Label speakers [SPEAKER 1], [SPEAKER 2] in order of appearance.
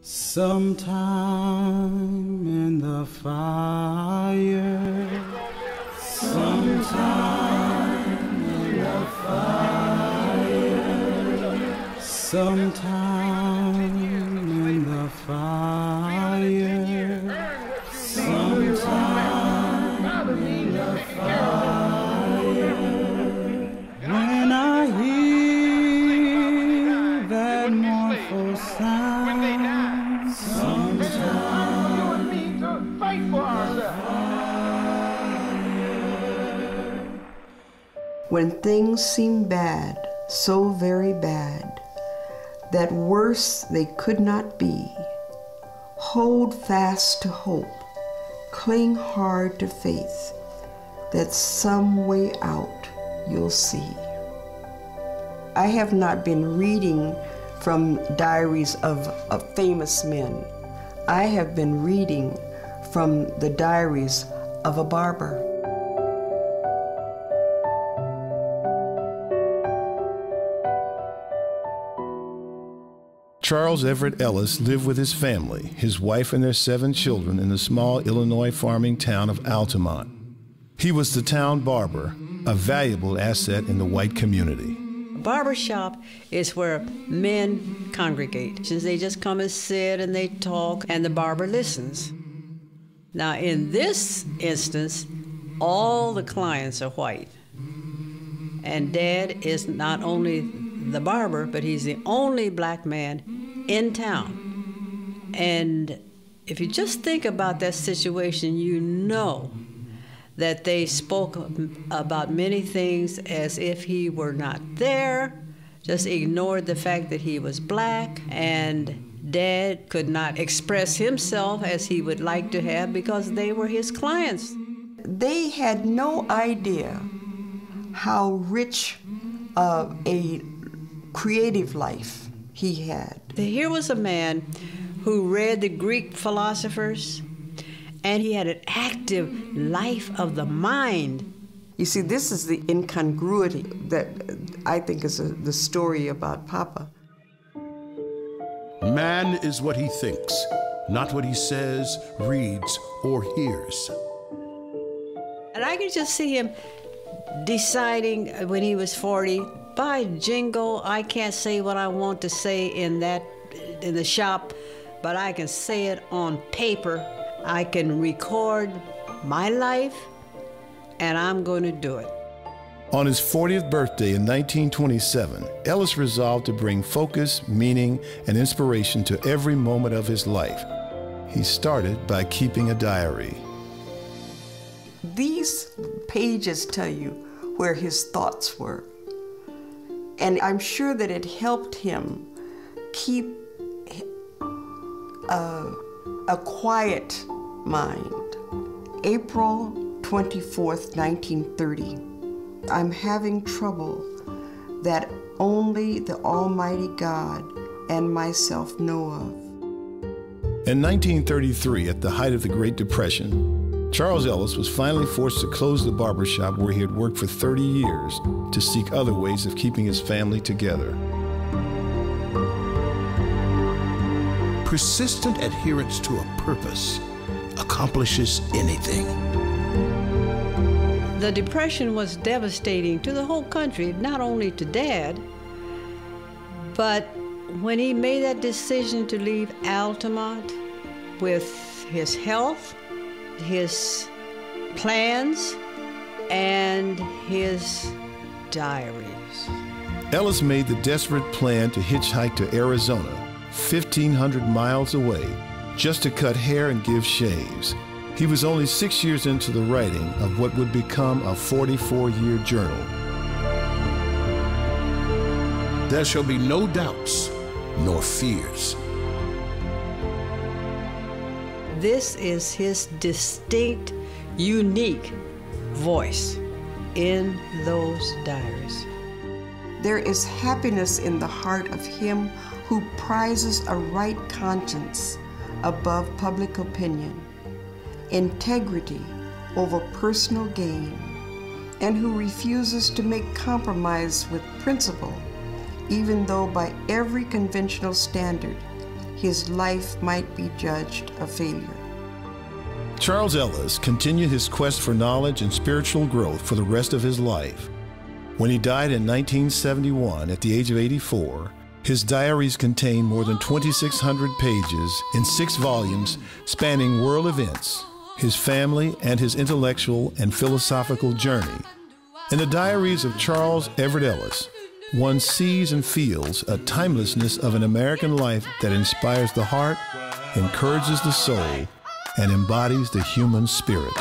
[SPEAKER 1] Sometime in the fire, sometime in the fire, sometime in the fire, sometime in the fire. When I hear that mournful sound,
[SPEAKER 2] when things seem bad, so very bad, that worse they could not be, hold fast to hope, cling hard to faith, that some way out you'll see. I have not been reading from diaries of famous men. I have been reading from the diaries of a barber.
[SPEAKER 3] Charles Everett Ellis lived with his family, his wife and their 7 children in the small Illinois farming town of Altamont. He was the town barber, a valuable asset in the white community.
[SPEAKER 4] A barber shop is where men congregate. They just come and sit and they talk, and the barber listens. Now, in this instance, all the clients are white. And Dad is not only the barber, but he's the only black man in town. And if you just think about that situation, you know that they spoke about many things as if he were not there, just ignored the fact that he was black, and Dad could not express himself as he would like to have because they were his clients.
[SPEAKER 2] They had no idea how rich of a creative life he had.
[SPEAKER 4] Here was a man who read the Greek philosophers, and he had an active life of the mind.
[SPEAKER 2] You see, this is the incongruity that I think is the story about Papa.
[SPEAKER 5] Man is what he thinks, not what he says, reads, or hears.
[SPEAKER 4] And I could just see him deciding when he was 40, by jingo, I can't say what I want to say in the shop, but I can say it on paper. I can record my life, and I'm going to do it.
[SPEAKER 3] On his 40th birthday in 1927, Ellis resolved to bring focus, meaning, and inspiration to every moment of his life. He started by keeping a diary.
[SPEAKER 2] These pages tell you where his thoughts were. And I'm sure that it helped him keep a quiet mind. April 24th, 1930. I'm having trouble that only the Almighty God and myself know of.
[SPEAKER 3] In 1933, at the height of the Great Depression, Charles Ellis was finally forced to close the barbershop where he had worked for 30 years to seek other ways of keeping his family together.
[SPEAKER 5] Persistent adherence to a purpose accomplishes anything.
[SPEAKER 4] The Depression was devastating to the whole country, not only to Dad, but when he made that decision to leave Altamont with his health, his plans, and his diaries.
[SPEAKER 3] Ellis made the desperate plan to hitchhike to Arizona, 1,500 miles away, just to cut hair and give shaves. He was only 6 years into the writing of what would become a 44-year journal.
[SPEAKER 5] There shall be no doubts nor fears.
[SPEAKER 4] This is his distinct, unique voice in those diaries.
[SPEAKER 2] There is happiness in the heart of him who prizes a right conscience above public opinion, integrity over personal gain, and who refuses to make compromise with principle, even though by every conventional standard his life might be judged a failure.
[SPEAKER 3] Charles Ellis continued his quest for knowledge and spiritual growth for the rest of his life. When he died in 1971 at the age of 84, his diaries contain more than 2,600 pages in 6 volumes spanning world events, his family, and his intellectual and philosophical journey. In the diaries of Charles Everett Ellis, one sees and feels a timelessness of an American life that inspires the heart, encourages the soul, and embodies the human spirit.